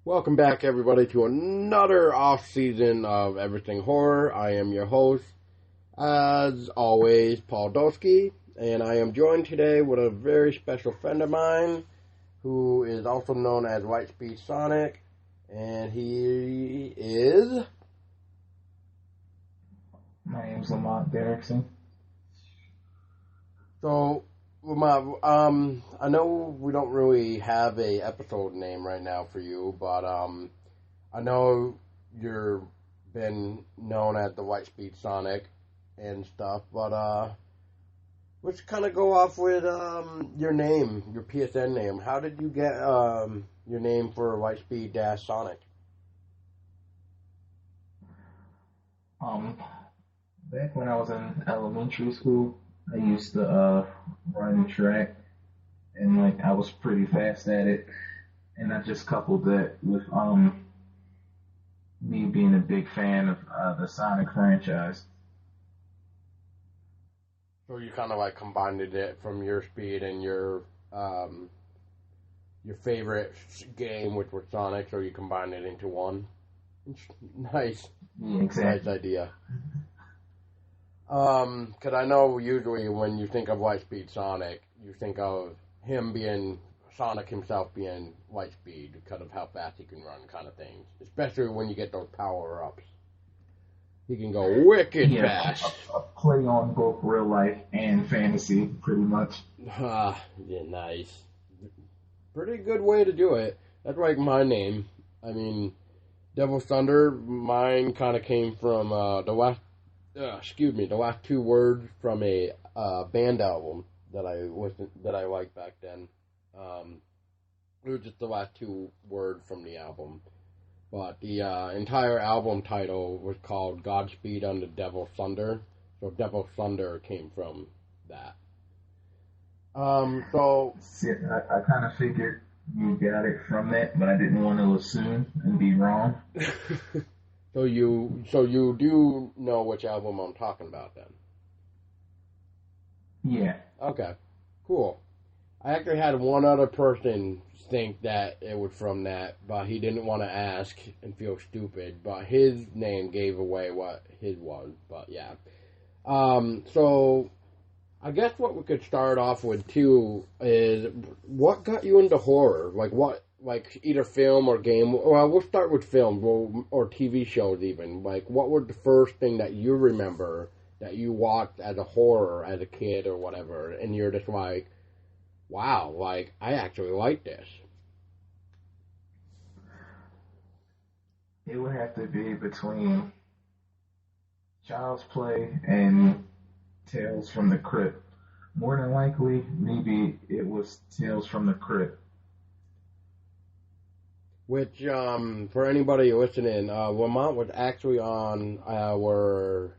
Welcome back, everybody, to another off season of Everything Horror. I am your host, as always, Paul Dolsky, and I am joined today with a very special friend of mine who is also known as Lightspeed Sonic, and he is. My name's Lamont Derrickson. So, Lamont, I know we don't really have a episode name right now for you, but I know you've been known as the Lightspeed Sonic and stuff, but let's kind of go off with your name, your PSN name. How did you get your name for Lightspeed Dash Sonic? Back when I was in elementary school, I used to run track, and I was pretty fast at it, and I just coupled that with me being a big fan of the Sonic franchise. So you kind of like combined it from your speed and your favorite game, which was Sonic, so you combined it into one. Nice. Yeah, exactly. Nice idea. Because I know usually when you think of Lightspeed Sonic, you think of him being Sonic himself being Lightspeed because of how fast he can run, kind of things. Especially when you get those power ups, he can go wicked fast. A play on both real life and fantasy, pretty much. Yeah, nice. Pretty good way to do it. That's like my name. I mean, Devil's Thunder. Mine kind of came from the last two words from a band album that I liked back then. It was just the last two words from the album, but the entire album title was called Godspeed on the Devil's Thunder. So Devil's Thunder came from that. So See, I kind of figured you got it from that, but I didn't want to assume and be wrong. So you do know which album I'm talking about then? Yeah. Okay, cool. I actually had one other person think that it was from that, but he didn't want to ask and feel stupid, but his name gave away what his was, but yeah. So I guess what we could start off with too is what got you into horror? Like either film or game. Well, we'll start with film or TV shows even. Like, what was the first thing that you remember that you watched as a horror as a kid or whatever, and you're just like, wow, like, I actually like this? It would have to be between Child's Play and Tales from the Crypt. More than likely, maybe it was Tales from the Crypt. Which, for anybody listening, Lamont was actually on our,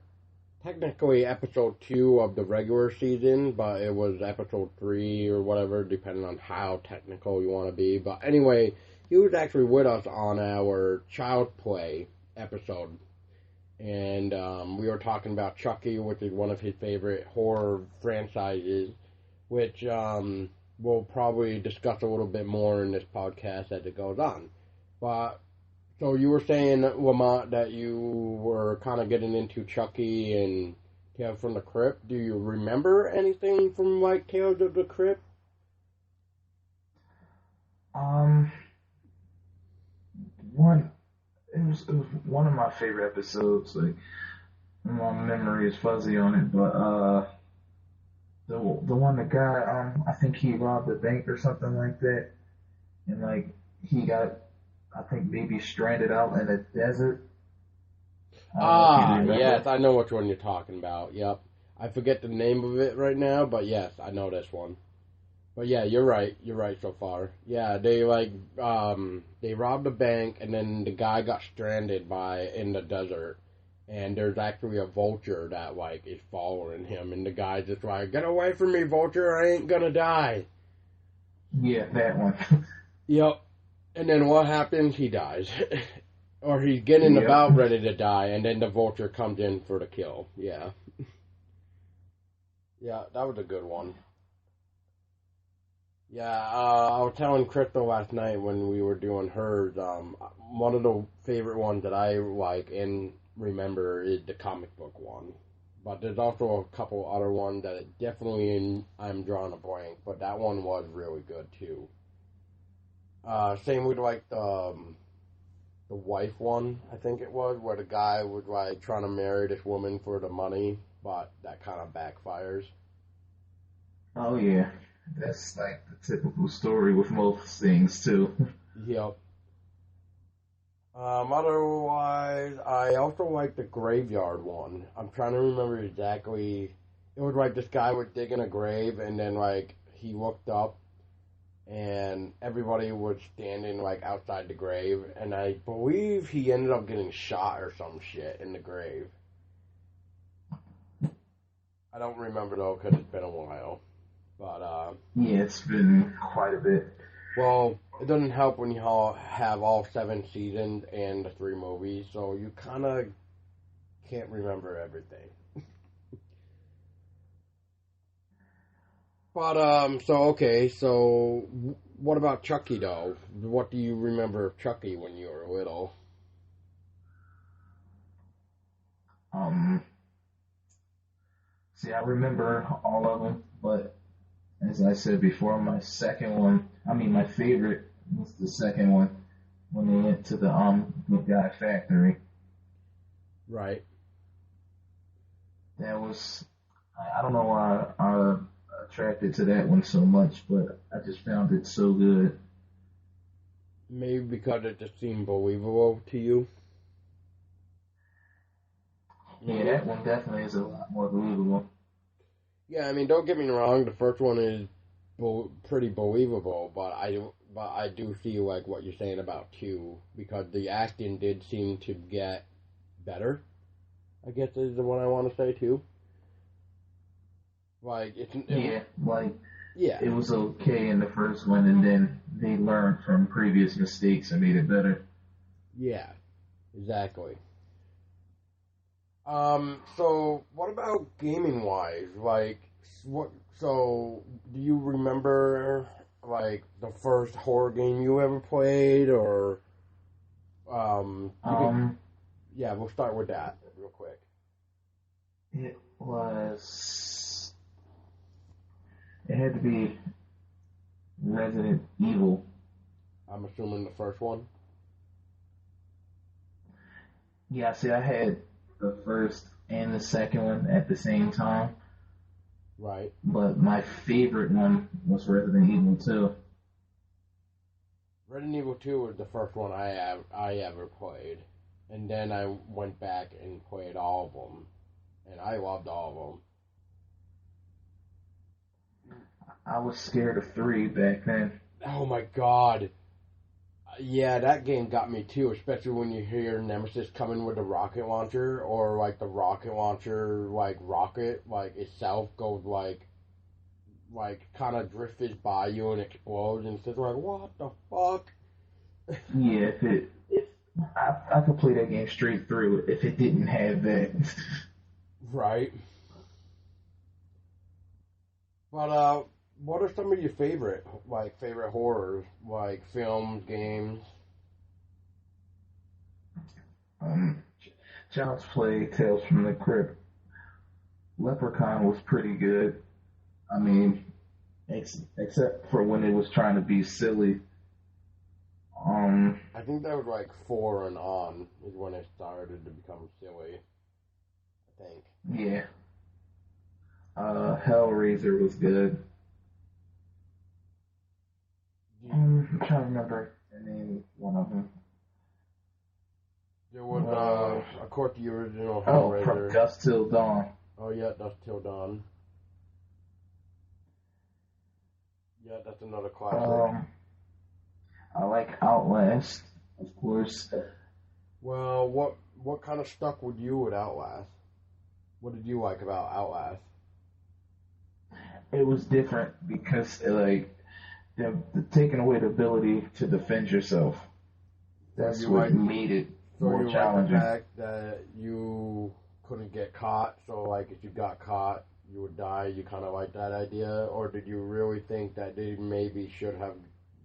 technically episode 2 of the regular season, but it was episode 3 or whatever, depending on how technical you want to be. But anyway, he was actually with us on our Child Play episode. And we were talking about Chucky, which is one of his favorite horror franchises, which we'll probably discuss a little bit more in this podcast as it goes on. But, so you were saying, Lamont, that you were kind of getting into Chucky and Tales from the Crypt. Do you remember anything from, like, Tales of the Crypt? One, it was one of my favorite episodes. Like, my memory is fuzzy on it, but the one the guy, I think he robbed a bank or something like that, and he got, I think, maybe stranded out in the desert. Yes, I know which one you're talking about. Yep. I forget the name of it right now, but yes, I know this one. But yeah, you're right. You're right so far. Yeah, they robbed a bank, and then the guy got stranded in the desert, and there's actually a vulture that is following him, and the guy's just like, "Get away from me, vulture! I ain't gonna die." Yeah, that one. Yep. And then what happens? He dies. Or he's getting about ready to die, and then the vulture comes in for the kill. Yeah. Yeah, that was a good one. Yeah, I was telling Crystal last night when we were doing hers. One of the favorite ones that I like and remember is the comic book one. But there's also a couple other ones that I'm drawing a blank. But that one was really good too. Same with like the wife one, I think it was, where the guy was like trying to marry this woman for the money, but that kind of backfires. Oh yeah, that's like the typical story with most things too. Yep. Otherwise, I also like the graveyard one. I'm trying to remember exactly. It was like this guy was digging a grave, and then like he looked up, and everybody was standing like outside the grave, and I believe he ended up getting shot or some shit in the grave. I don't remember though because it's been a while. But Yeah, it's been quite a bit. well, it doesn't help when you have all 7 seasons and the 3 movies, so you kind of can't remember everything. But what about Chucky though? What do you remember of Chucky when you were little? Um, See, I remember all of them, but as I said before, my favorite was the second one when they went to the Good Guy Factory. Right. That was I don't know why I attracted to that one so much, but I just found it so good. Maybe because it just seemed believable to you. Yeah, that one definitely is a lot more believable. Yeah, I mean, don't get me wrong. The first one is pretty believable, but I do see like what you're saying about two because the acting did seem to get better. I guess is the one I want to say too. Like Yeah, like yeah, it was okay in the first one, and then they learned from previous mistakes and made it better. yeah, exactly. So what about gaming wise? Like, what? So, do you remember like the first horror game you ever played, or you could, Um, yeah, we'll start with that real quick. it was it had to be Resident Evil. I'm assuming the first one, Yeah, see, I had the first and the second one at the same time, right? but my favorite one was Resident Evil 2. Resident Evil 2 was the first one I ever played, and then I went back and played all of them, and I loved all I was scared of 3 back then. of them. Oh my god! Yeah, that game got me too, especially when you hear Nemesis coming with a rocket launcher, or like the rocket launcher, like rocket, like itself goes like kind of drifts by you and explodes, and it's just like, what the fuck? Yeah, if I could play that game straight through if it didn't have that. Right. But what are some of your favorite horrors, like films, games? um, Child's Play, Tales from the Crypt, Leprechaun was pretty good. I mean, except for when it was trying to be silly. Um, I think that was like four and on is when it started to become silly. I think. yeah. Hellraiser was good. I'm trying to remember the name of one of them. There was, of course, the original From Hellraiser. Dusk Till Dawn. Oh yeah, Dusk Till Dawn. Yeah, that's another classic. I like Outlast, of course. Well, what kind of stuck with you with Outlast? What did you like about Outlast? It was different because like they're taking away the ability to defend yourself. That's what made it So more you like the challenging. fact that you couldn't get caught, so like if you got caught, you would die, you kind of like that idea? Or did you really think that they maybe should have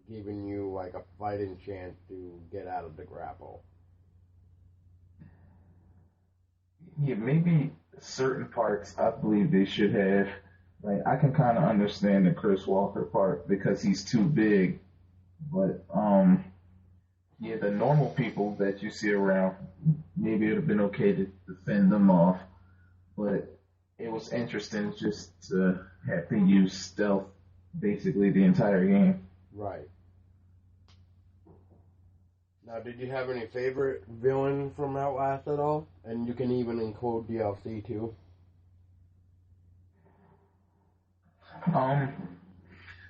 given you like a fighting chance to get out of the grapple? Yeah, maybe certain parts I believe they should have. Like, I can kind of understand the Chris Walker part because he's too big. But, yeah, the normal people that you see around, maybe it would have been okay to defend them off. But it was interesting just to have to use stealth basically the entire game. Right. Now, did you have any favorite villain from Outlast at all? And you can even include DLC too. Um,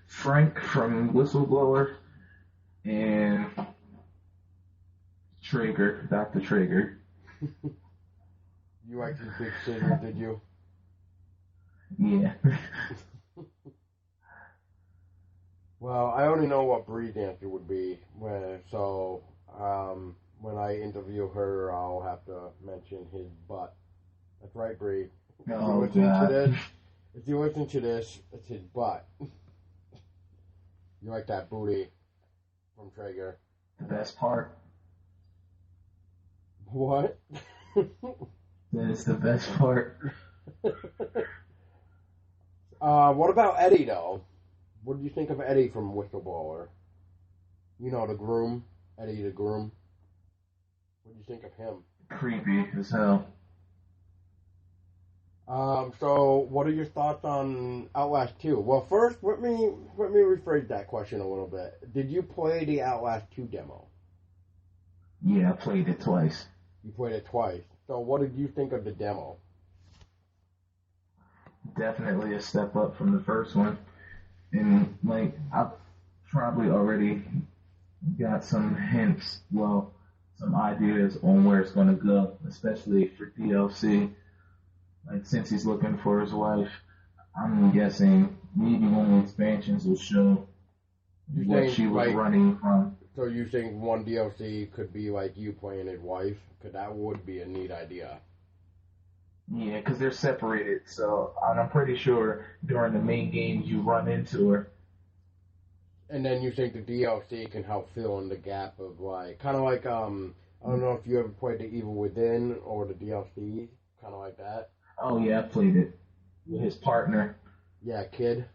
Frank from Whistleblower and Traeger, Dr. Traeger. You liked his big scissors, did you? Yeah. Well, I only know what Bree's answer would be, so when I interview her, I'll have to mention his butt. That's right, Bree. Oh, God. If you listen to this, it's his butt. You like that booty from Traeger? The best part. What? That is the best part. What about Eddie, though? What did you think of Eddie from Whistleblower? You know, the groom. Eddie the groom. What did you think of him? Creepy as hell. So what are your thoughts on Outlast 2? Well, first, let me rephrase that question a little bit. Did you play the Outlast 2 demo? Yeah, I played it twice. You played it twice. So what did you think of the demo? Definitely a step up from the first one. And, like, I've probably already got some hints, well, some ideas on where it's going to go, especially for DLC. Like, since he's looking for his wife, I'm guessing maybe one of the expansions will show what she was running from. So you think one DLC could be like you playing his wife? Because that would be a neat idea. Yeah, because they're separated, so I'm pretty sure during the main game you run into her. And then you think the DLC can help fill in the gap of like, kind of like, I don't know if you ever played The Evil Within or the DLC, kind of like that. Oh yeah, I played it with his partner. Yeah, Kid.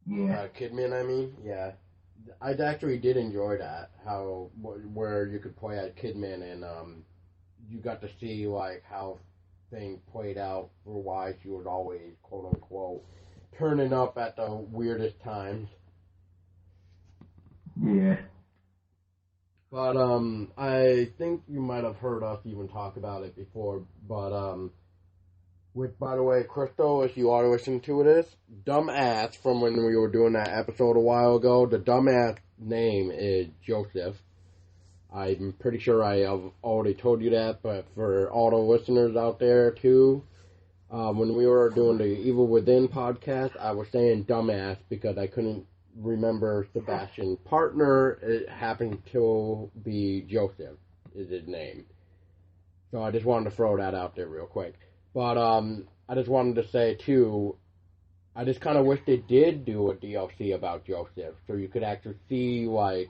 Yeah. Kidman, I mean, yeah. I actually did enjoy that, where you could play as Kidman and you got to see like how things played out for why she was always quote unquote turning up at the weirdest times. Yeah. But I think you might have heard us even talk about it before. But which, by the way, Crystal, if you are listening to this, dumbass from when we were doing that episode a while ago, the dumbass name is Joseph. I'm pretty sure I have already told you that, but for all the listeners out there too, when we were doing the Evil Within podcast, I was saying dumbass because I couldn't remember Sebastian's partner. It happened to be Joseph is his name. So I just wanted to throw that out there real quick. But I just wanted to say too, I just kind of wish they did do a DLC about Joseph, so you could actually see like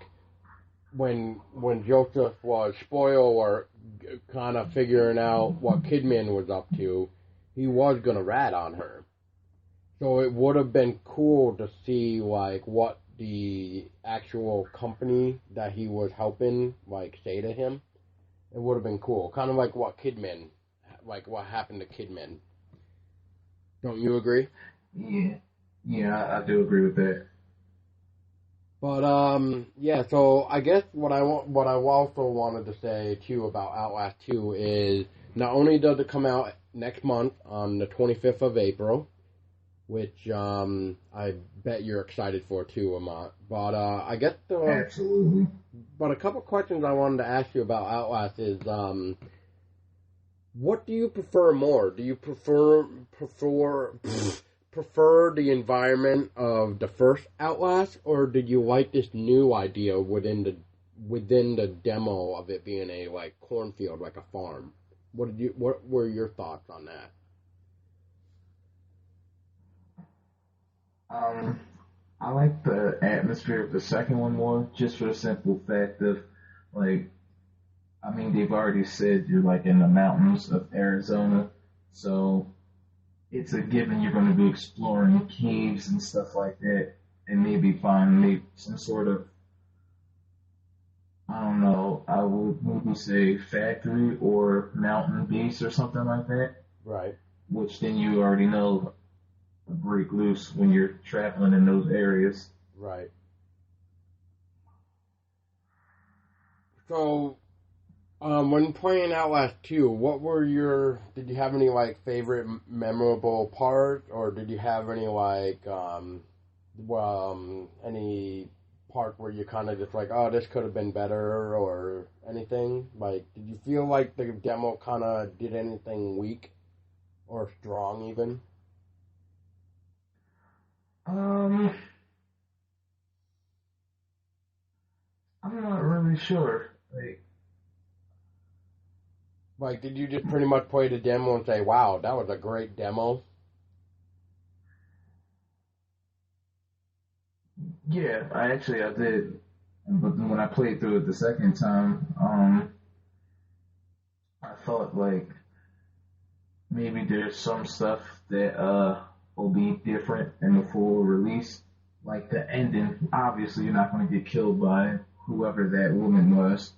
when Joseph was spoiled or kind of figuring out what Kidman was up to, he was gonna rat on her. So it would have been cool to see like what the actual company that he was helping like say to him. It would have been cool, kind of like what happened to Kidman. Don't you agree? Yeah, I do agree with that. But yeah. So I guess what I also wanted to say too about Outlast 2 is not only does it come out next month on the 25th of April, which I bet you're excited for too, Lamont. But I guess Absolutely. But a couple questions I wanted to ask you about Outlast is what do you prefer more? Do you prefer the environment of the first Outlast, or did you like this new idea within the demo of it being a like cornfield, like a farm? What were your thoughts on that? Um, I like the atmosphere of the second one more, just for the simple fact of, like, I mean, they've already said you're like in the mountains of Arizona, so it's a given you're going to be exploring caves and stuff like that, and maybe find maybe some sort of, I don't know, I would maybe say factory or mountain base or something like that, Right. which then you already know break loose when you're traveling in those areas. Right. So, when playing Outlast 2, did you have any, like, favorite memorable parts, or did you have any, like, any part where you kind of just like, oh, this could have been better, or anything? Like, did you feel like the demo kind of did anything weak, or strong, even? Um, I'm not really sure. Like, Like, did you just pretty much play the demo and say, wow, that was a great demo? yeah, I did, but then when I played through it the second time, I thought like maybe there's some stuff that will be different in the full release. Like the ending, obviously you're not going to get killed by whoever that woman was.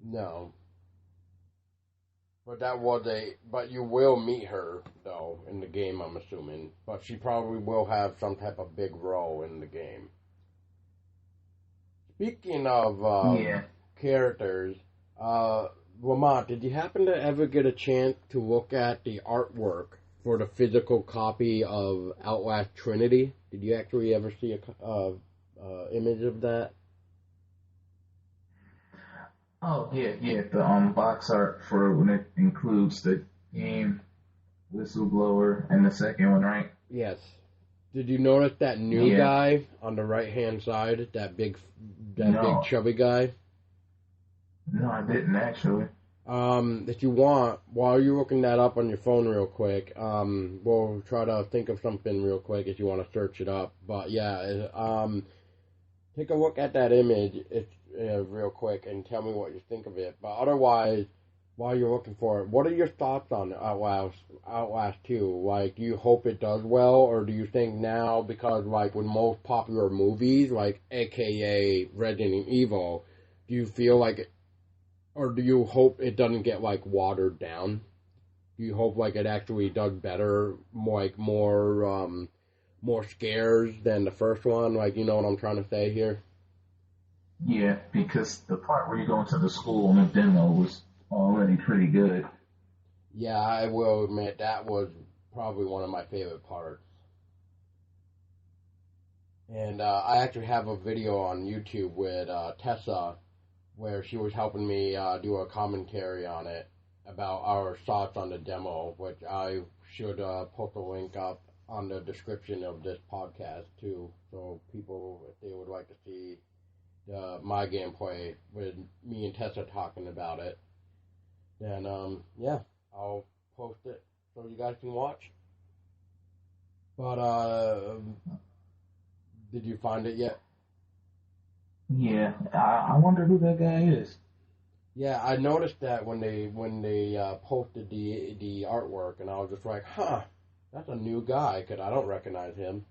No. But you will meet her, though, in the game, I'm assuming. But she probably will have some type of big role in the game. Speaking of Yeah. characters, Lamont, did you happen to ever get a chance to look at the artwork for the physical copy of Outlast Trinity? Did you actually ever see a image of that? Oh yeah. The box art for when it includes the game whistleblower and the second one, right? Yes. Did you notice that new Yeah. guy on the right hand side? That big No, chubby guy? no, I didn't actually. If you want, while you're looking that up on your phone real quick, we'll try to think of something real quick if you want to search it up. But yeah, take a look at that image real quick and tell me what you think of it. But otherwise, while you're looking for it, what are your thoughts on Outlast 2? Like, do you hope it does well, or do you think now, because like with most popular movies, like AKA Resident Evil, do you feel like, or do you hope it doesn't get like watered down? Do you hope like it actually does better, more scares than the first one? Like, you know what I'm trying to say here? Yeah, because the part where you go into the school in the demo was already pretty good. Yeah, I will admit that was probably one of my favorite parts. And I actually have a video on YouTube with Tessa where she was helping me do a commentary on it about our thoughts on the demo, which I should post a link up on the description of this podcast too, so people, if they would like to see my gameplay with me and Tessa talking about it, then yeah, I'll post it so you guys can watch. But did you find it yet? Yeah, I wonder who that guy is. Yeah, I noticed that when they posted the artwork, and I was just like, huh, that's a new guy, 'cause I don't recognize him.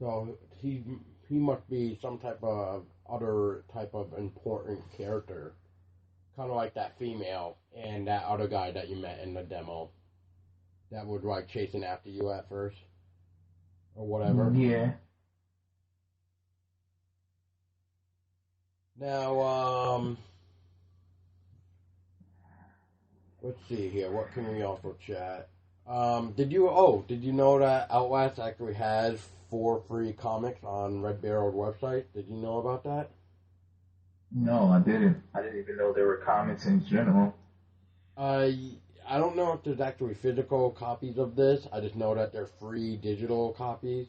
So he must be some type of other type of important character, kind of like that female and that other guy that you met in the demo that was like chasing after you at first or whatever. Yeah, Now, let's see here. What can we also chat? Did you know that Outlast actually has 4 free comics on Red Barrel's website? Did you know about that? no, I didn't. I didn't even know there were comics in general. Uh, I don't know if there's actually physical copies of this. I just know that they're free digital copies.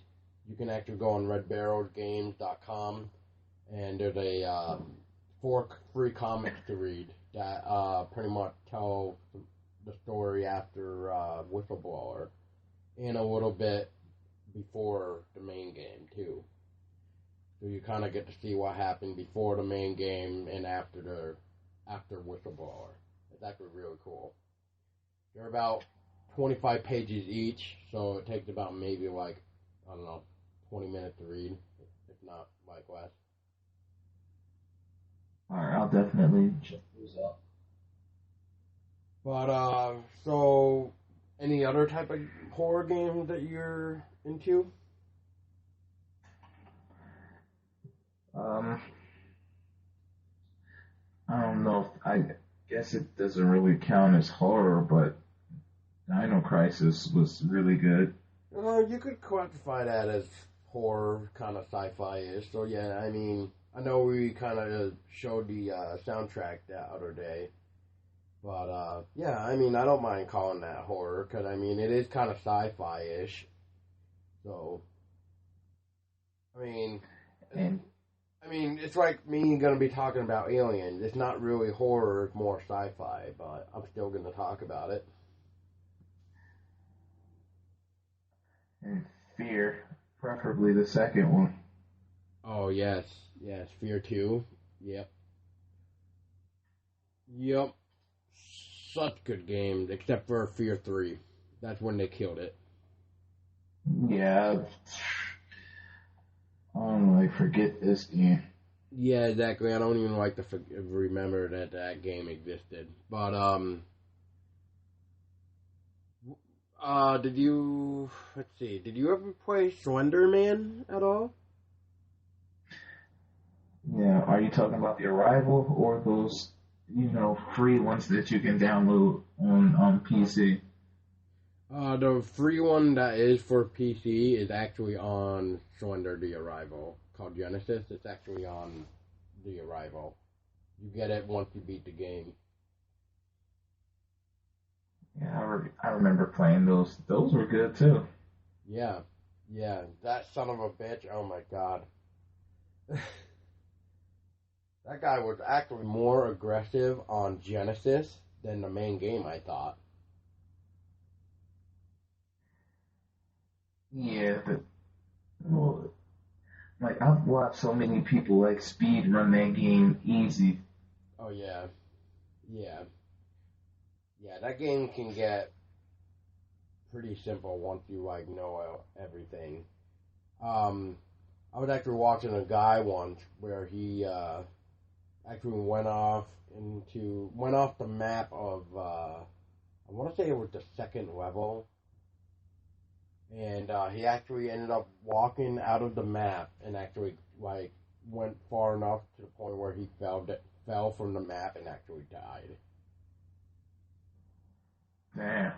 You can actually go on redbarrelgames.com and there's a 4 free comics to read that pretty much tell the story after Whistleblower in a little bit before the main game too. So you kind of get to see what happened before the main game and after Whistleblower. It's actually really cool. They're about 25 pages each, so it takes about maybe like, I don't know, 20 minutes to read, if not like less. Alright, I'll definitely check those out. But, so, any other type of horror game that you're into? I don't know. I guess it doesn't really count as horror, but Dino Crisis was really good. You could classify that as horror, kind of sci-fi-ish. So yeah, I mean, I know we kind of showed the soundtrack that other day, but yeah, I mean, I don't mind calling that horror because I mean, it is kind of sci-fi-ish. So, I mean, And I mean, it's like me gonna be talking about aliens. It's not really horror; it's more sci-fi. But I'm still gonna talk about it. and Fear, preferably the second one. Oh yes, yes, Fear 2. Yep, yep. Such good games, except for Fear 3. That's when they killed it. Yeah, I don't really forget this game. Yeah, exactly. I don't even like to remember that that game existed. But did you? Let's see. Did you ever play Slender Man at all? Yeah, are you talking about the Arrival or those, free ones that you can download on PC? The free one that is for PC is actually on Slender the Arrival, called Genesis. It's actually on the Arrival. You get it once you beat the game. Yeah, I remember playing those. Those were good too. Yeah, yeah. That son of a bitch. Oh my god. That guy was actually more aggressive on Genesis than the main game, I thought. Yeah, well, like I've watched so many people like speed run that game easy. Oh yeah, yeah, yeah. That game can get pretty simple once you like know everything. Um, I was actually watching a guy once where he actually went off the map of I want to say it was the second level, and he actually ended up walking out of the map and actually like went far enough to the point where he fell from the map and actually died. Damn.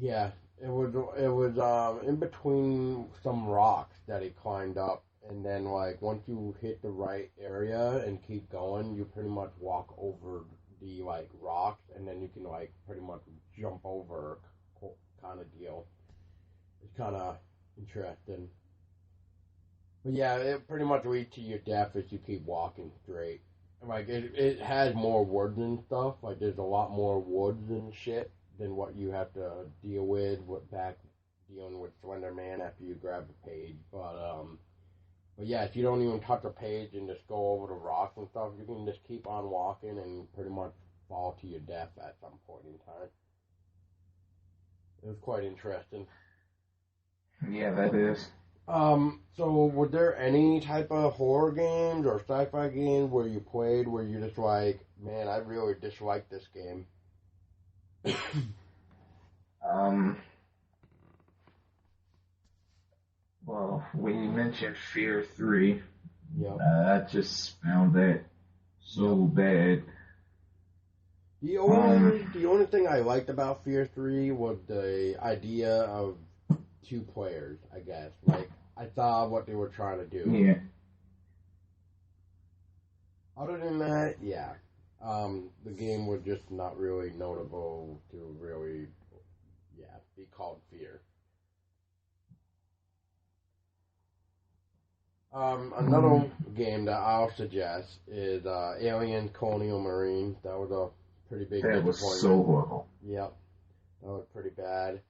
Yeah, it was in between some rocks that he climbed up, and then like once you hit the right area and keep going, you pretty much walk over the like rocks, and then you can like pretty much jump over kind of deal. It's kind of interesting. But yeah, it pretty much leads to your death if you keep walking straight. Like it has more woods and stuff. Like there's a lot more woods and shit than what you have to deal with back dealing with Slender Man after you grab the page. But yeah, if you don't even touch a page and just go over the rocks and stuff, you can just keep on walking and pretty much fall to your death at some point in time. It was quite interesting. Yeah, that is. So were there any type of horror games or sci-fi games where you played where you just like, man, I really dislike this game? Um, well, when you mentioned Fear 3, Yep. I just found that so bad. The only thing I liked about Fear 3 was the idea of two players, I guess. Like, I saw what they were trying to do. Yeah, Other than that, yeah. The game was just not really notable to really, yeah, be called Fear. Another game that I'll suggest is Alien Colonial Marine. That was a pretty big that was disappointment. so horrible. Yep, that was pretty bad.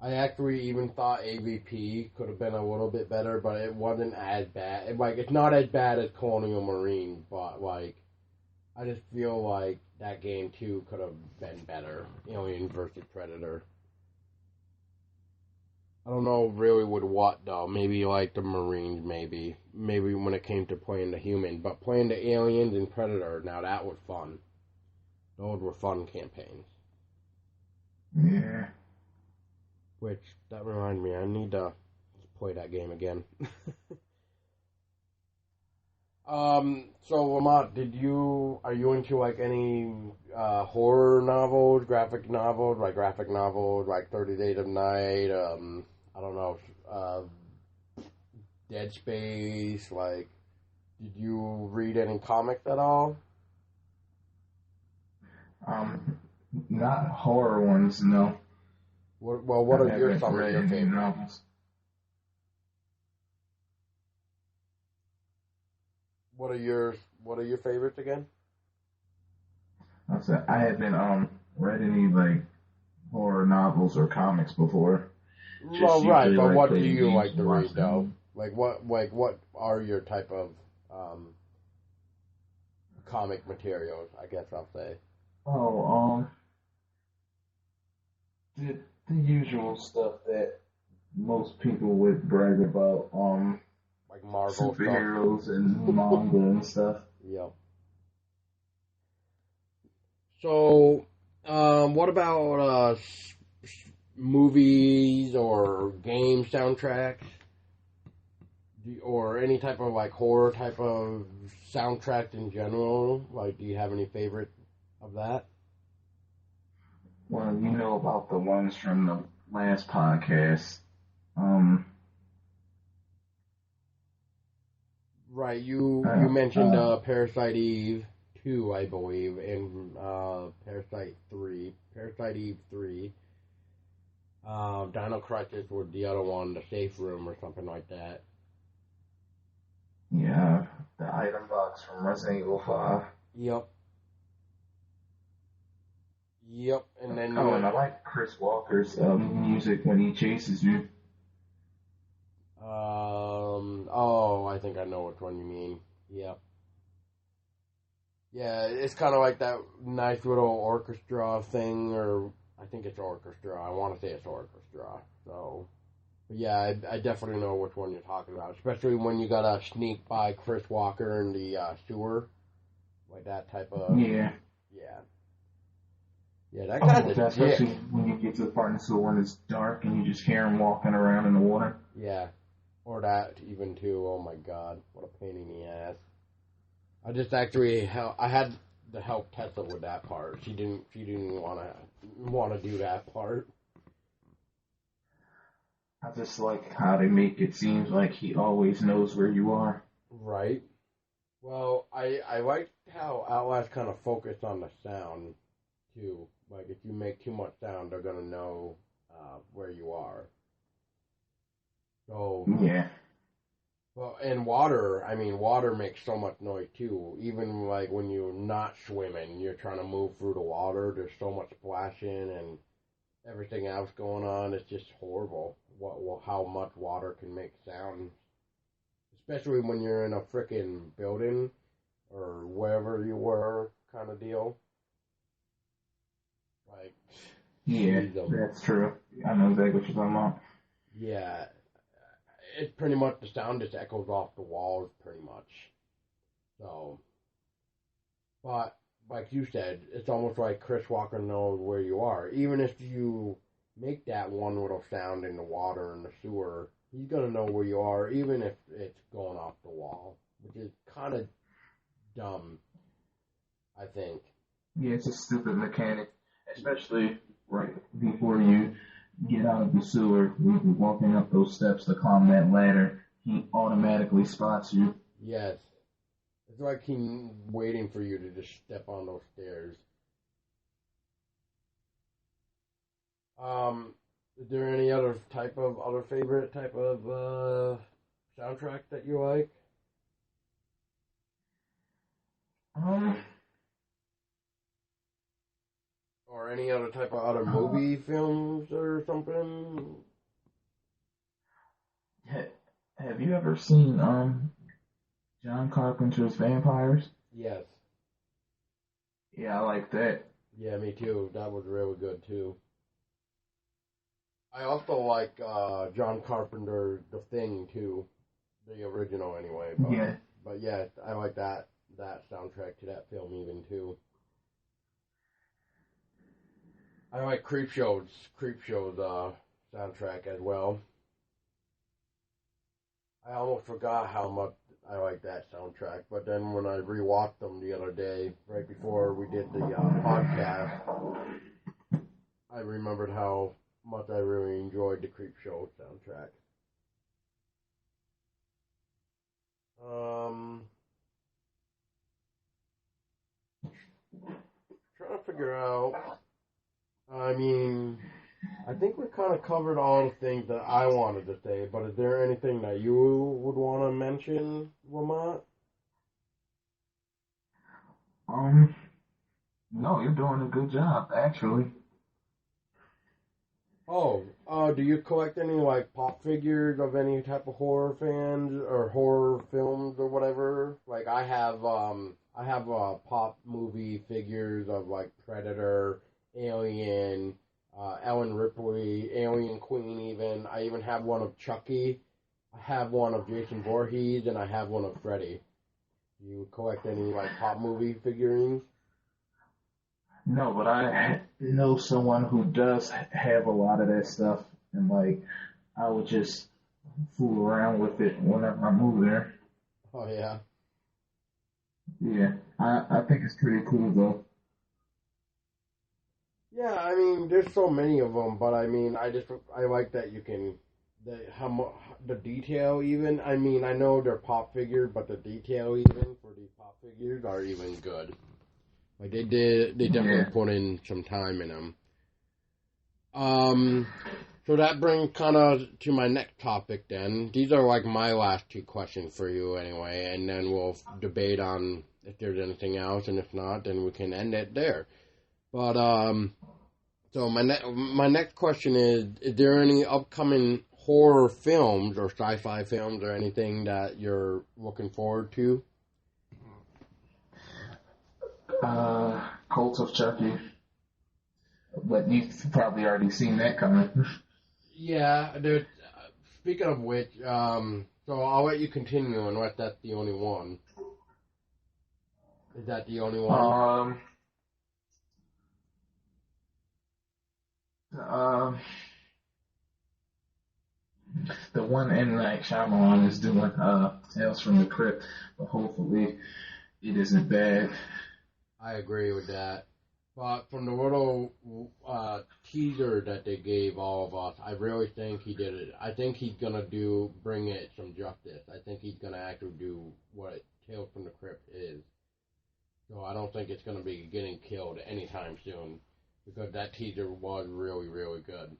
I actually even thought AVP could have been a little bit better, but it wasn't as bad. It's not as bad as Colonial Marine, but I just feel like that game too could have been better. Alien versus Predator. I don't know really with what though. Maybe like the Marines, maybe when it came to playing the human, but playing the aliens and Predator, now that was fun. Those were fun campaigns. Yeah. Which that reminds me, I need to play that game again. So Lamont, are you into like any horror novels, graphic novels, like 30 Days of Night, I don't know, Dead Space, like, did you read any comics at all? Not horror ones, no. What I are your haven't some of read your any favorites? novels. What are your favorites again? I said I haven't read any like horror novels or comics before. Just Well, right, usually but like what do play the you games like to and watch read though? them. What are your type of comic materials? I guess I'll say Oh, the the usual stuff that most people would brag about. like Marvel stuff. Superheroes and manga and stuff. Yep. So, what about movies or game soundtracks, or any type of like horror type of soundtrack in general? Like, do you have any favorite of that? Well, you know about the ones from the last podcast. Um, Right. You uh, mentioned uh, Parasite Eve 2, I believe, and Parasite 3, Parasite Eve 3. Dino Crisis was the other one, the safe room or something like that. yeah, the item box from Resident Evil 5. Yep. Yep. And then Oh, you and I like Chris Walker's music when he chases you. oh, I think I know which one you mean. Yep. Yeah, it's kind of like that nice little orchestra thing, or I think it's orchestra. I want to say it's orchestra. So, but yeah, I definitely know which one you're talking about, especially when you gotta sneak by Chris Walker in the sewer, like that type of. Yeah. Yeah, yeah, that guy's Oh, a especially dick. when you get to the part in the school when it's dark and you just hear him walking around in the water. Yeah, or that even too. Oh my God, what a pain in the ass. I just actually I had to help Tessa with that part. She didn't wanna do that part. I just like how they make it seem like he always knows where you are. Right. Well, I like how Outlast kind of focused on the sound too. Like if you make too much sound, they're gonna know where you are. So, Yeah. well, and water. I mean, water makes so much noise too. Even like when you're not swimming, you're trying to move through the water. There's so much splashing and everything else going on. It's just horrible. How much water can make sound, especially when you're in a freaking building or wherever you were, kind of deal. Like, Yeah, geez, that's true. I know exactly what you're talking about. yeah, it's pretty much the sound just echoes off the walls, pretty much. So, but like you said, it's almost like Chris Walker knows where you are. Even if you make that one little sound in the water in the sewer, he's gonna know where you are, even if it's going off the wall, which is kind of dumb, I think. Yeah, it's a stupid mechanic, especially right before you get out of the sewer. When you're walking up those steps to climb that ladder, he automatically spots you. Yes, it's like he's waiting for you to just step on those stairs. Is there any other favorite type of soundtrack that you like, Um, or or any other type of other movie films or something? Have you ever seen John Carpenter's Vampires? Yes. Yeah, I like that. Yeah, me too. That was really good too. I also like John Carpenter's The Thing too, the original anyway. Yeah. But yeah, I like that soundtrack to that film even too. I like Creepshow's soundtrack as well. I almost forgot how much I like that soundtrack, but then when I rewatched them the other day, right before we did the podcast, I remembered how much I really enjoyed the Creepshow soundtrack. Trying to figure out. I mean, I think we kind of covered all the things that I wanted to say, but is there anything that you would want to mention, Lamont? No, you're doing a good job, actually. Oh, do you collect any like pop figures of any type of horror fans or horror films or whatever? Like I have pop movie figures of like Predator, Alien, Ellen Ripley, Alien Queen. I even have one of Chucky. I have one of Jason Voorhees, and I have one of Freddy. Do you collect any like pop movie figurines? No, but I know someone who does have a lot of that stuff, and like I would just fool around with it whenever I move there. Oh yeah. Yeah, I think it's pretty cool though. Yeah, I mean, there's so many of them, but I mean, I like that you can the detail even. I mean, I know they're pop figures, but the detail even for these pop figures are even good. Like they definitely put in some time in them. So that brings kind of to my next topic. Then these are like my last two questions for you anyway, and then we'll debate on if there's anything else, and if not, then we can end it there. But so my next question is there any upcoming horror films or sci-fi films or anything that you're looking forward to? Cult of Chucky, but you've probably already seen that coming. Yeah, dude. Speaking of which, so I'll let you continue unless that's the only one. Is that the only one? The one M. Night Shyamalan is doing Tales from the Crypt, but hopefully it isn't bad. I agree with that. But from the little teaser that they gave all of us, I really think he did it. I think he's gonna bring it some justice. I think he's gonna actually do what Tales from the Crypt is. So I don't think it's gonna be getting killed anytime soon because that teaser was really, really good.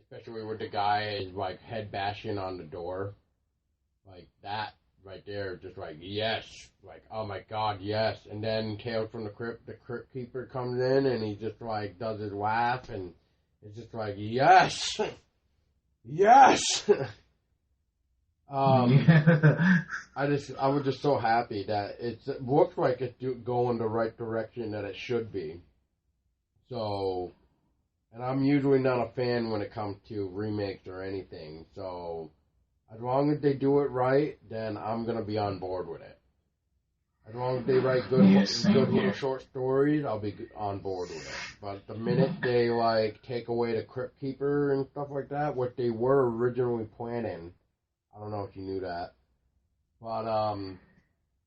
Especially with the guy like head bashing on the door, like that. Right there, just like, yes, like, oh my god, yes. And then Tales from the Crypt Keeper comes in and he just like does his laugh and it's just like, yes, yes. I was just so happy that it looks like it's going the right direction that it should be. So, and I'm usually not a fan when it comes to remakes or anything, so as long as they do it right, then I'm going to be on board with it. As long as they write good little short stories, I'll be on board with it. But the minute they, like, take away the Crypt Keeper and stuff like that, what they were originally planning, I don't know if you knew that, but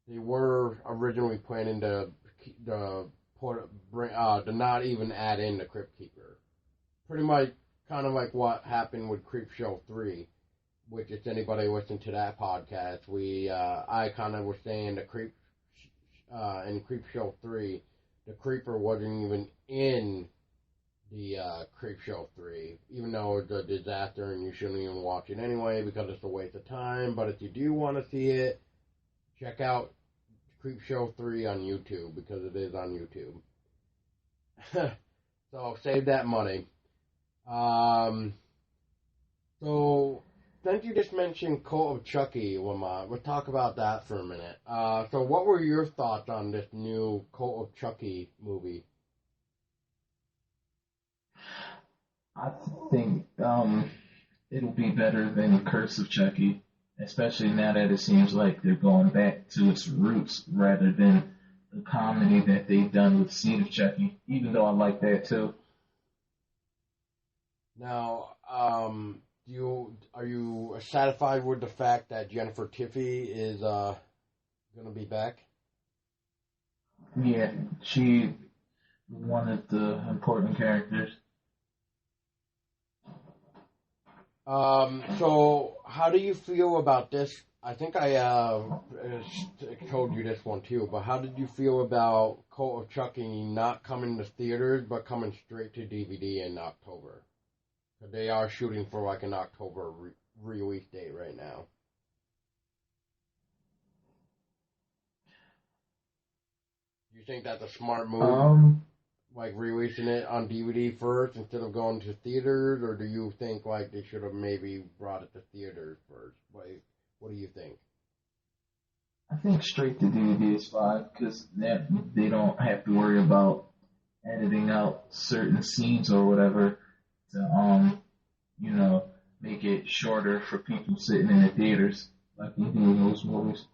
they were originally planning to not even add in the Crypt Keeper. Pretty much kind of like what happened with Creepshow 3. Which, if anybody listened to that podcast, I kind of was saying in Creepshow 3, the Creeper wasn't even in the Creepshow 3, even though it's a disaster and you shouldn't even watch it anyway because it's a waste of time. But if you do want to see it, check out Creepshow 3 on YouTube because it is on YouTube. So save that money. Um, so since you just mentioned Cult of Chucky, Lamont, we'll talk about that for a minute. So what were your thoughts on this new Cult of Chucky movie? I think it'll be better than Curse of Chucky, especially now that it seems like they're going back to its roots rather than the comedy that they've done with Seed of Chucky. Even though I like that too. Now, are you satisfied with the fact that Jennifer Tiffy is gonna be back? Yeah, she one of the important characters. So how do you feel about this? I think I told you this one too, but how did you feel about Cult of Chucky not coming to theaters but coming straight to DVD in October? 'Cause they are shooting for like an October release date right now. Do you think that's a smart move, Um, like releasing it on DVD first instead of going to theaters, or do you think like they should have maybe brought it to theaters first? What do you think? I think straight to DVD is fine because they don't have to worry about editing out certain scenes or whatever to you know make it shorter for people sitting in the theaters like they do in most movies.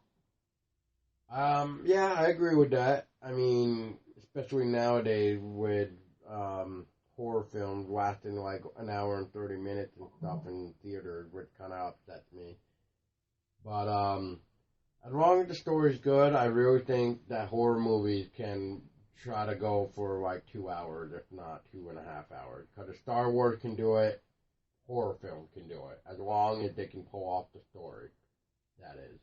Yeah, I agree with that. I mean, especially nowadays with horror films lasting like an hour and 30 minutes and stuff in theaters, which kind of upsets me. But as long as the story's good, I really think that horror movies can try to go for like 2 hours, if not 2.5 hours. Because if Star Wars can do it, horror films can do it, as long as they can pull off the story. That is.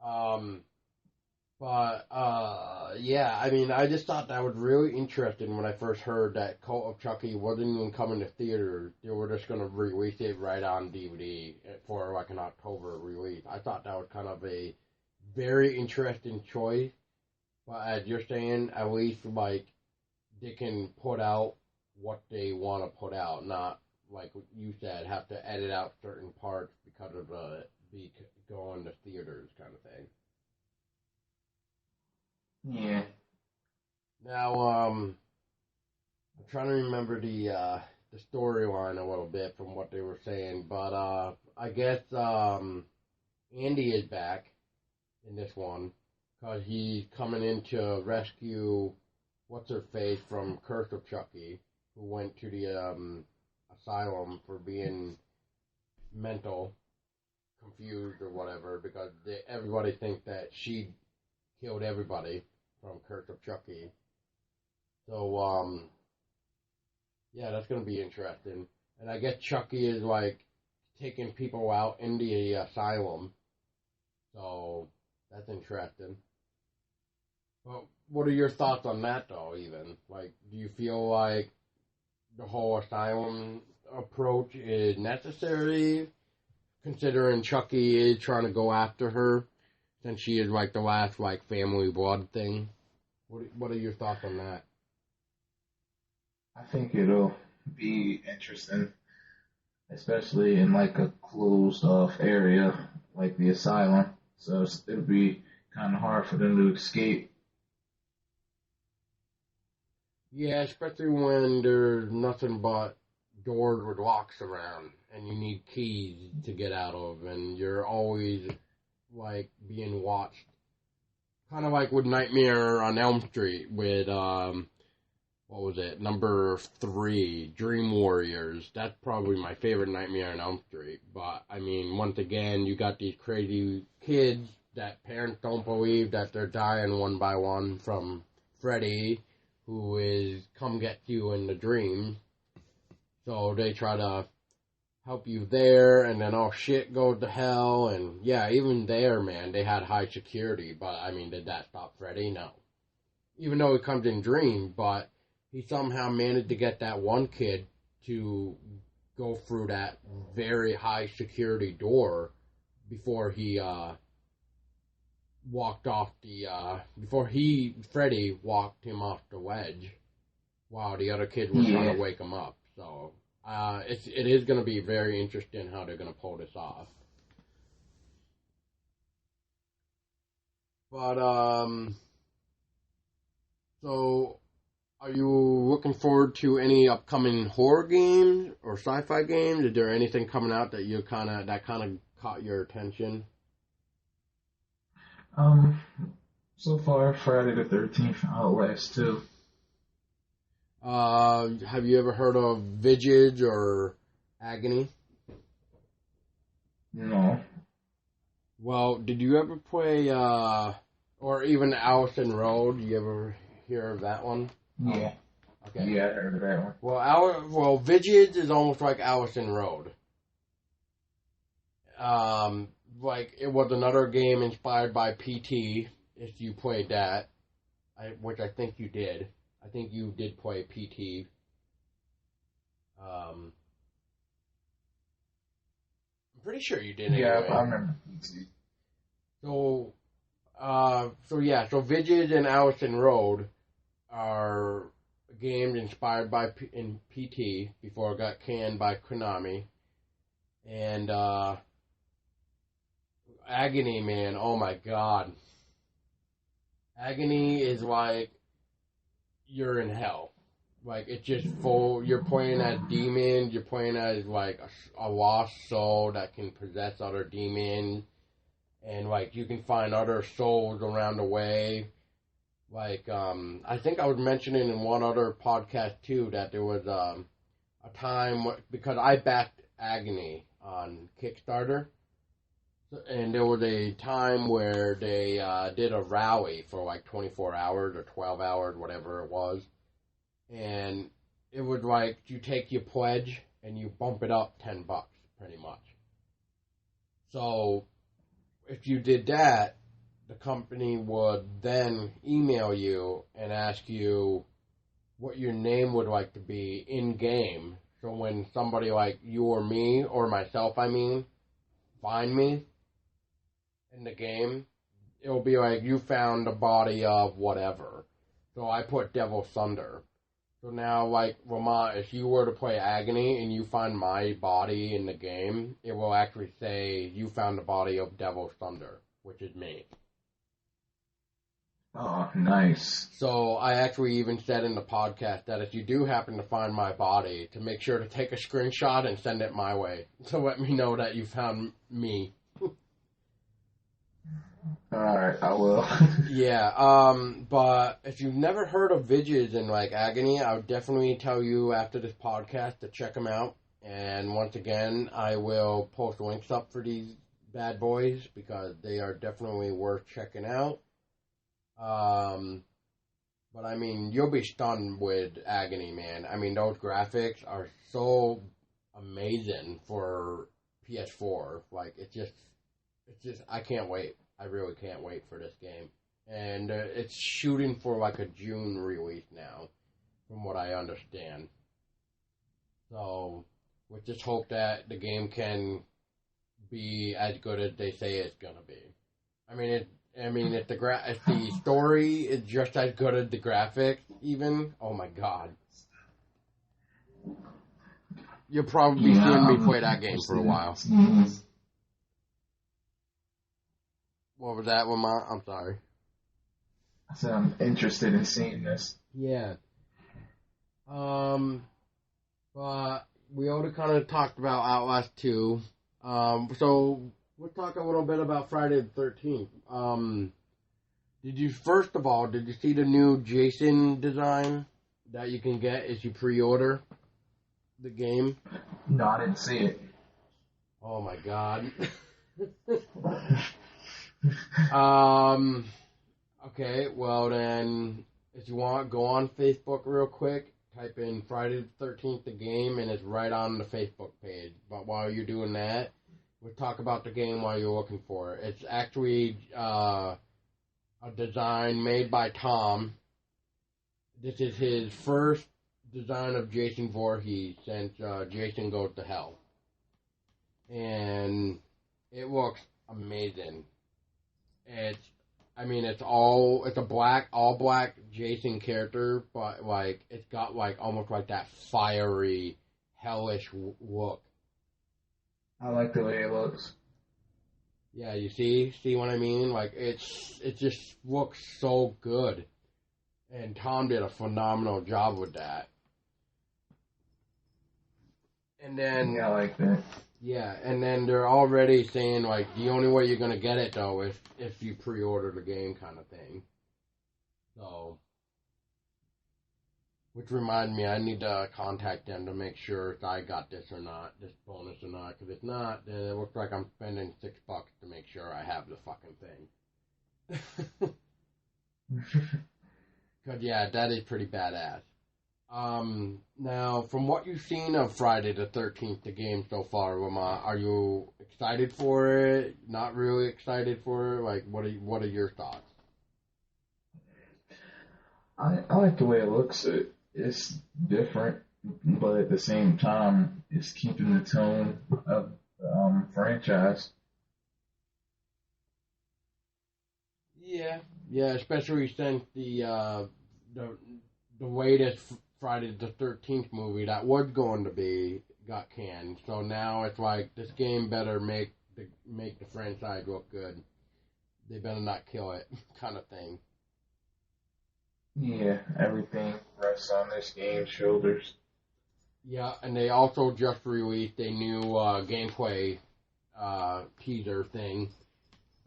Um, But yeah, I mean, I just thought that was really interesting when I first heard that Cult of Chucky wasn't even coming to theaters. They were just going to release it right on DVD for like an October release. I thought that was kind of a very interesting choice. But as you're saying, at least like they can put out what they want to put out, not like you said, have to edit out certain parts because of be going to theaters kind of thing. Yeah, Now, I'm trying to remember the storyline a little bit from what they were saying, but I guess Andy is back in this one because he's coming in to rescue what's her face from Curse of Chucky, who went to the asylum for being mental, confused or whatever, because everybody thinks that she killed everybody from Curse of Chucky. So yeah, that's gonna be interesting. And I guess Chucky is like taking people out in the asylum, so that's interesting. But what are your thoughts on that, though? Even like, do you feel like the whole asylum approach is necessary, considering Chucky is trying to go after her, since she is like the last like family blood thing? What are your thoughts on that? I think it'll be interesting, especially in like a closed off area like the asylum. So it'll be kind of hard for them to escape. Yeah, especially when there's nothing but doors with locks around and you need keys to get out of and you're always like being watched. Kind of like with Nightmare on Elm Street with what was it? Number 3, Dream Warriors. That's probably my favorite Nightmare on Elm Street. But I mean, once again, you got these crazy kids that parents don't believe that they're dying one by one from Freddy, who is come get you in the dream. So they try to help you there, and then all shit goes to hell. And yeah, even there, man, they had high security. But I mean, did that stop Freddy? No. Even though he comes in dream, but he somehow managed to get that one kid to go through that very high security door before he walked off the before Freddy walked him off the ledge. while the other kids were trying to wake him up. So it is going to be very interesting how they're going to pull this off. But so are you looking forward to any upcoming horror games or sci-fi games? Is there anything coming out that that kind of caught your attention? So far, Friday the 13th, Outlast 2. Have you ever heard of Vigid or Agony? No. Well, did you ever play, or even Allison Road? You ever hear of that one? Yeah. Okay. Yeah, I heard of that one. Well, Vigid is almost like Allison Road. Like, it was another game inspired by PT, if you played that, which I think you did. I think you did play PT. I'm pretty sure you did. Yeah, anyway. I remember PT. So So Vigid and Allison Road are games inspired by in PT before it got canned by Konami. And Agony, man, oh my god. Agony is like you're in hell. Like, it's just full, you're playing as demons, you're playing as like a lost soul that can possess other demons. And like you can find other souls around the way. Like, I think I was mentioning in one other podcast too that there was a time because I backed Agony on Kickstarter, and there was a time where they did a rally for like 24 hours or 12 hours, whatever it was, and it was like you take your pledge and you bump it up $10, pretty much. So if you did that, the company would then email you and ask you what your name would like to be in-game. So when somebody like you or me, or myself, find me in the game, it'll be like, you found the body of whatever. So I put Devil Thunder. So now, like, Lamont, if you were to play Agony and you find my body in the game, it will actually say you found the body of Devil Thunder, which is me. Oh, nice. So I actually even said in the podcast that if you do happen to find my body, to make sure to take a screenshot and send it my way to let me know that you found me. Alright, I will. Yeah, but if you've never heard of Vigid and like Agony, I would definitely tell you after this podcast to check them out. And once again, I will post links up for these bad boys because they are definitely worth checking out. But I mean, you'll be stunned with Agony, man. I mean, those graphics are so amazing for PS4. Like, it's just, I can't wait. I really can't wait for this game. And it's shooting for like a June release now, from what I understand. So, we just hope that the game can be as good as they say it's gonna be. I mean, if the story is just as good as the graphics, even, oh my god. You'll probably be seeing me play that game for a while. Mm-hmm. What was that, Lamont? I'm sorry. I said I'm interested in seeing this. Yeah. But we already kind of talked about Outlast 2. So we'll talk a little bit about Friday the 13th. Did you see the new Jason design that you can get as you pre-order the game? No, I didn't see it. Oh my god. Okay, well then, if you want, go on Facebook real quick, type in Friday the 13th the game, and it's right on the Facebook page. But while you're doing that, we'll talk about the game while you're looking for it. It's actually a design made by Tom. This is his first design of Jason Voorhees since Jason Goes to Hell. And it looks amazing. It's I mean, it's a all black Jason character, but like it's got like almost like that fiery, hellish look. I like the way it looks. Yeah, you see what I mean? Like it just looks so good, and Tom did a phenomenal job with that. And then Yeah, I like that. yeah, and then they're already saying like the only way you're gonna get it though is if you pre-order the game, kind of thing. So, which reminded me, I need to contact them to make sure if I got this or not, this bonus or not. Because if not, then it looks like I'm spending $6 to make sure I have the fucking thing. Because yeah, that is pretty badass. Now, from what you've seen of Friday the 13th, the game so far, Lamont, are you excited for it? Not really excited for it? Like, what are your thoughts? I like the way it looks. It's different, but at the same time, it's keeping the tone of the franchise. Yeah, especially since the latest Friday the 13th movie that was going to be got canned. So now it's like this game better make the franchise look good. They better not kill it, kind of thing. Yeah, everything rests on this game's shoulders. Yeah, and they also just released a new gameplay teaser thing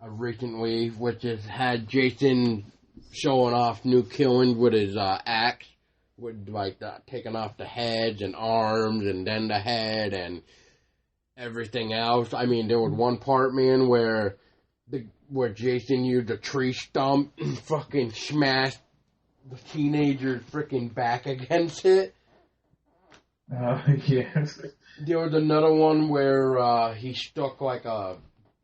recently, which has had Jason showing off new killings with his axe, with like taking off the heads and arms, and then the head and everything else. I mean, there was one part, man, where Jason used a tree stump and fucking smashed the teenager's freaking back against it. Yes. There was another one where he stuck like a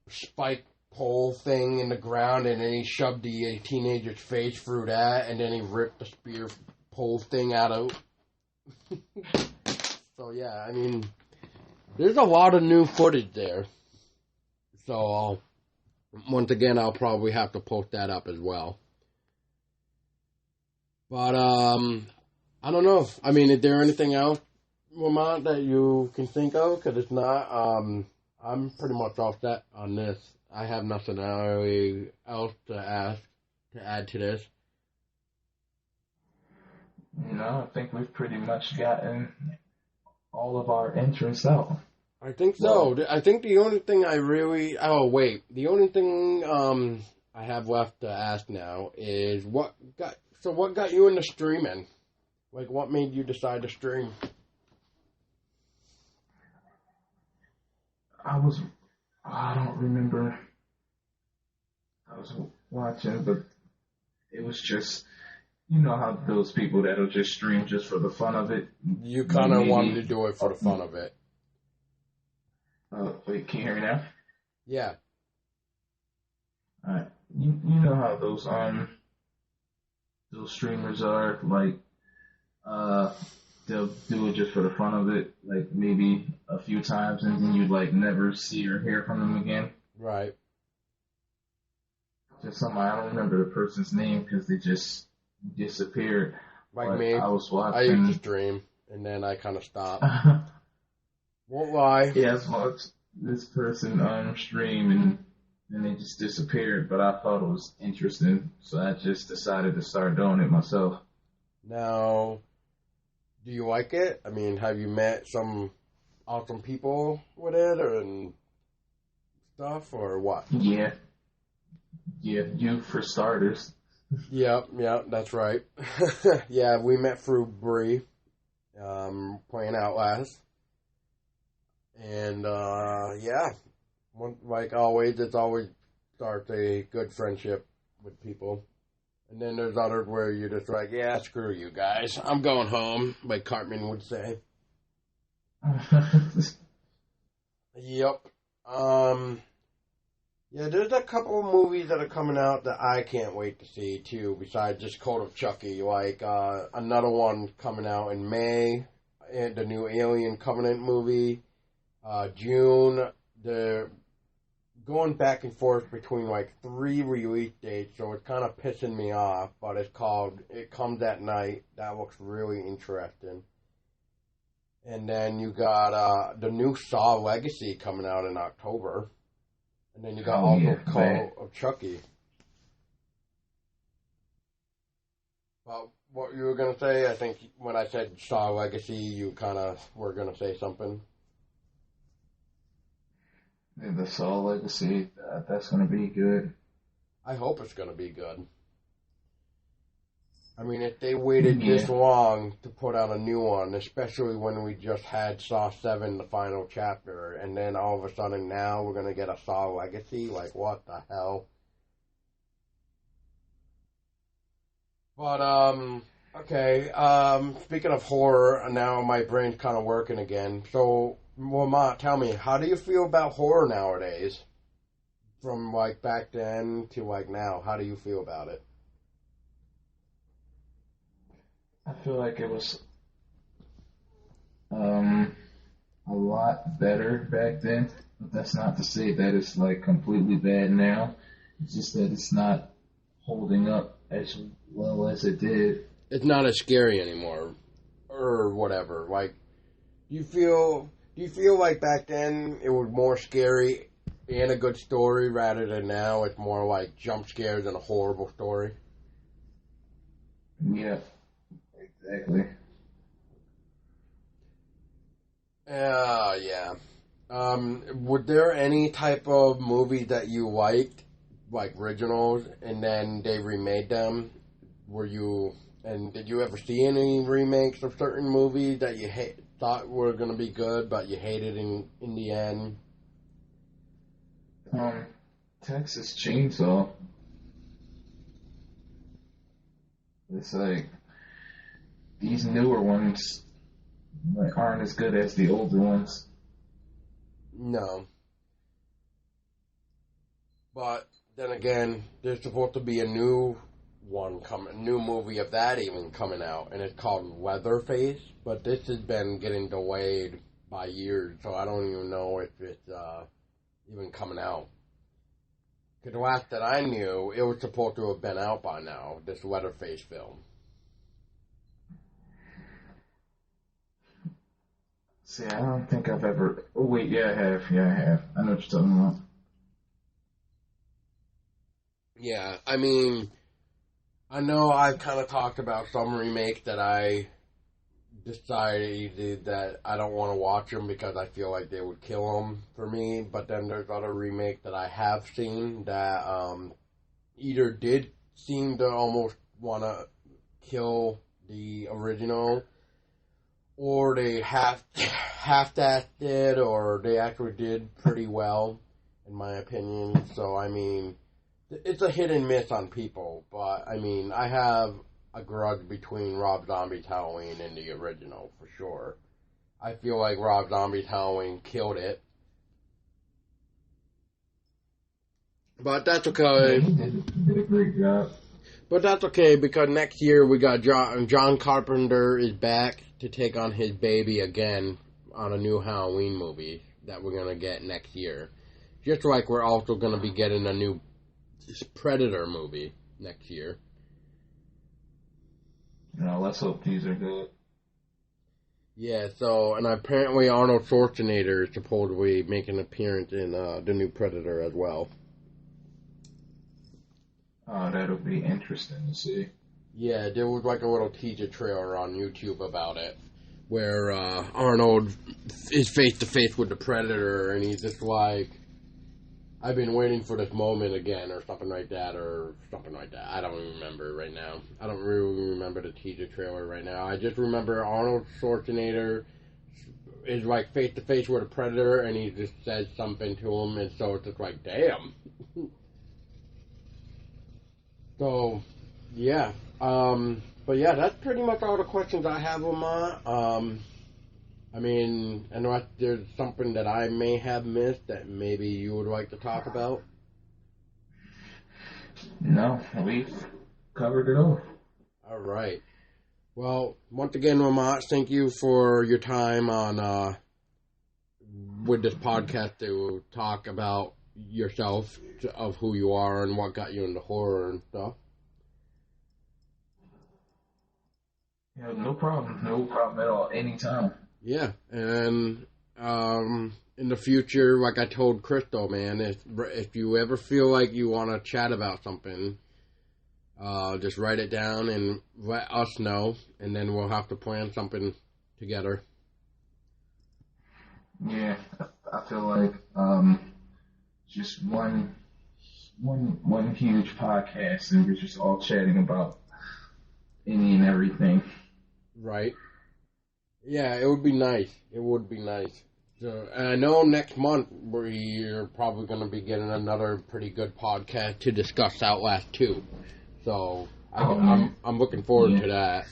spike pole thing in the ground, and then he shoved the teenager's face through that, and then he ripped the spear pole thing out of. So yeah, I mean, there's a lot of new footage there. So once again, I'll probably have to post that up as well. But I don't know. I mean, is there anything else, Lamont, that you can think of? Because it's not. I'm pretty much all set on this. I have nothing really else to add to this. I think we've pretty much gotten all of our interests out. I think so. Well, I think the only thing the only thing I have left to ask now is what got you into streaming? Like, what made you decide to stream? I don't remember. I was watching, but it was just, how those people that'll just stream just for the fun of it. You kind of wanted to do it for the fun of it. Wait, can you hear me now? Yeah. You know how those streamers are, like, they'll do it just for the fun of it, like maybe a few times, and then you'd like never see or hear from them again. Right. Just I don't remember the person's name because they just disappeared. Like but me, I was watching. I used to stream, and then I kind of stopped. Won't lie. Yeah, I watched this person stream, and then they just disappeared. But I thought it was interesting, so I just decided to start doing it myself. Now, do you like it? I mean, have you met some awesome people with it and stuff, or what? Yeah, you for starters. Yep, that's right. Yeah, we met through Bree, playing Outlast. And, yeah, like always, it's always starts a good friendship with people. And then there's others where you're just like, yeah, screw you guys. I'm going home, like Cartman would say. Yep. Yeah, there's a couple of movies that are coming out that I can't wait to see, too, besides just Code of Chucky. Like, another one coming out in May, the new Alien Covenant movie. June, the going back and forth between like 3 release dates, so it's kind of pissing me off. But it's called It Comes at Night. That looks really interesting. And then you got the new Saw Legacy coming out in October. And then you got Call of Chucky. Well, what you were going to say, I think when I said Saw Legacy, you kind of were going to say something. The Saw Legacy, that's going to be good. I hope it's going to be good. I mean, if they waited this long to put out a new one, especially when we just had Saw 7, the final chapter, and then all of a sudden now we're going to get a Saw Legacy, like, what the hell? But, okay, speaking of horror, now my brain's kind of working again. So, Lamont, tell me, how do you feel about horror nowadays? From, like, back then to, like, now, how do you feel about it? I feel like it was a lot better back then, but that's not to say that it's like completely bad now. It's just that it's not holding up as well as it did. It's not as scary anymore, or whatever. Like, do you feel like back then it was more scary and a good story rather than now it's more like jump scares and a horrible story? Yeah. Exactly. Yeah. Were there any type of movie that you liked, like originals, and then they remade them? Did you ever see any remakes of certain movies that you thought were going to be good, but you hated in the end? Texas Chainsaw. It's like these newer ones aren't as good as the older ones. No. But then again, there's supposed to be a new movie of that even coming out, and it's called Leatherface. But this has been getting delayed by years, so I don't even know if it's even coming out. Because the last that I knew, it was supposed to have been out by now, this Leatherface film. See, I don't think I've ever... Oh, wait, yeah, I have. Yeah, I have. I know what you're talking about. Yeah, I mean, I know I've kind of talked about some remakes that I decided that I don't want to watch them because I feel like they would kill them for me. But then there's other remakes that I have seen that either did seem to almost want to kill the original, or they half-assed it, or they actually did pretty well, in my opinion. So, I mean, it's a hit and miss on people, but, I mean, I have a grudge between Rob Zombie's Halloween and the original, for sure. I feel like Rob Zombie's Halloween killed it. But that's okay. Yeah, he did a great job. But that's okay, because next year we got John Carpenter is back to take on his baby again on a new Halloween movie that we're going to get next year. Just like we're also going to be getting a new Predator movie next year. No, let's hope these are good. Yeah, so, and apparently Arnold Schwarzenegger is supposedly making an appearance in the new Predator as well. Oh, that'll be interesting to see. Yeah, there was like a little teaser trailer on YouTube about it, where Arnold is face to face with the Predator, and he's just like, I've been waiting for this moment again, or something like that. I don't remember right now. I don't really remember the teaser trailer right now. I just remember Arnold Schwarzenegger is like face to face with a Predator, and he just says something to him, and so it's just like, damn. So, yeah. But yeah, that's pretty much all the questions I have, Lamont. I mean, unless there's something that I may have missed that maybe you would like to talk about. No, we've covered it all. All right. Well, once again, Lamont, thank you for your time on with this podcast to talk about yourself of who you are and what got you into horror and stuff. Yeah, no problem at all. Anytime. Yeah, and in the future, like I told Crystal, man, if you ever feel like you want to chat about something, just write it down and let us know, and then we'll have to plan something together. Yeah, I feel like just one huge podcast, and we're just all chatting about any and everything. Right. Yeah, it would be nice. It would be nice. So, and I know next month we're probably going to be getting another pretty good podcast to discuss Outlast 2. So I'm looking forward to that.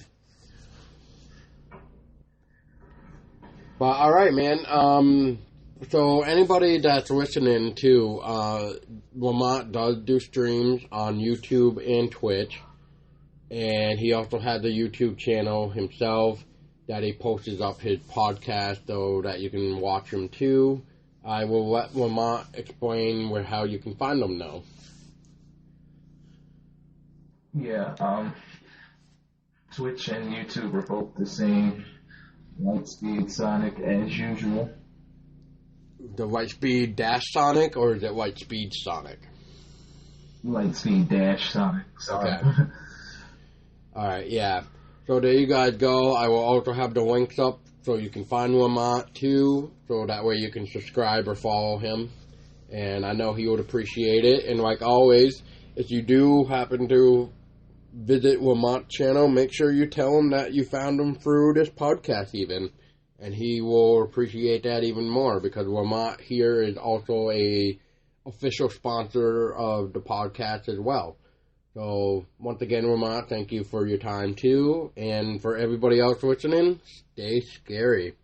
But all right, man. So anybody that's listening to Lamont does do streams on YouTube and Twitch, and he also has a YouTube channel himself that he posts up his podcast so that you can watch him too. I will let Lamont explain how you can find them now. Yeah, Twitch and YouTube are both the same. Lightspeed Sonic as usual. The Lightspeed Dash Sonic, or is it Lightspeed Sonic? Lightspeed Dash Sonic. Sorry. Okay. Alright, yeah. So there you guys go. I will also have the links up so you can find Lamont too, so that way you can subscribe or follow him. And I know he would appreciate it. And like always, if you do happen to visit Lamont's channel, make sure you tell him that you found him through this podcast even. And he will appreciate that even more, because Lamont here is also a official sponsor of the podcast as well. So, once again, Lamont, thank you for your time, too. And for everybody else listening, stay scary.